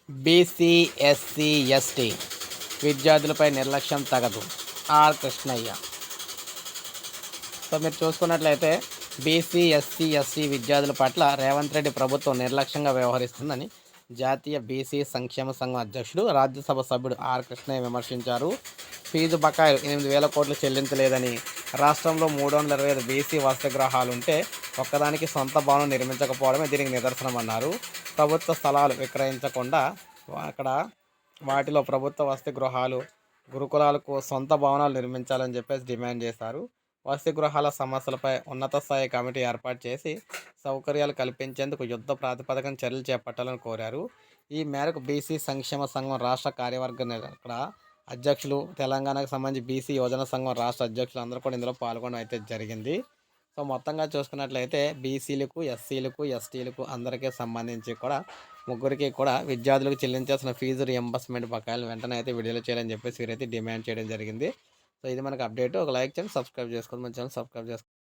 BC, SC, ST విద్యార్థులపై నిర్లక్ష్యం తగదు. ఆర్ కృష్ణయ్య. సో మీరు చూసుకున్నట్లయితే బీసీ, ఎస్సీ, ఎస్టీ విద్యార్థుల పట్ల రేవంత్ రెడ్డి ప్రభుత్వం నిర్లక్ష్యంగా వ్యవహరిస్తుందని జాతీయ బీసీ సంక్షేమ సంఘం అధ్యక్షుడు, రాజ్యసభ సభ్యుడు ఆర్ కృష్ణయ్య విమర్శించారు. ఫీజు బకాయిలు 8,000 కోట్లు చెల్లించలేదని, రాష్ట్రంలో 325 బీసీ వసతి గృహాలుంటే ఒక్కదానికి సొంత భవనం నిర్మించకపోవడమే దీనికి నిదర్శనమన్నారు. ప్రభుత్వ స్థలాలు విక్రయించకుండా అక్కడ వాటిలో ప్రభుత్వ వసతి గృహాలు, గురుకులాలకు సొంత భవనాలు నిర్మించాలని చెప్పేసి డిమాండ్ చేశారు. వసతి గృహాల సమస్యలపై ఉన్నత స్థాయి కమిటీ ఏర్పాటు చేసి సౌకర్యాలు కల్పించేందుకు యుద్ధ ప్రాతిపదికన చర్యలు చేపట్టాలని కోరారు. ఈ మేరకు బీసీ సంక్షేమ సంఘం రాష్ట్ర కార్యవర్గ ఇక్కడ అధ్యక్షులు, తెలంగాణకు సంబంధించి బీసీ యోజన సంఘం రాష్ట్ర అధ్యక్షులు అందరూ కూడా ఇందులో పాల్గొనడం అయితే జరిగింది. సో మొత్తంగా చూసుకున్నట్లయితే బీసీలకు, ఎస్సీలకు, ఎస్టీలకు అందరికీ సంబంధించి కూడా ముగ్గురికి కూడా విద్యార్థులకు చెల్లించాల్సిన ఫీజు రియంబర్స్మెంట్ బకాయిలు వెంటనే అయితే విడుదల చేయాలని చెప్పేసి వీరైతే డిమాండ్ చేయడం జరిగింది. సో ఇది మనకు అప్డేట్. ఒక లైక్ చేయండి, సబ్స్క్రైబ్ చేసుకోండి, మన ఛానల్ సబ్స్క్రైబ్ చేసుకోండి.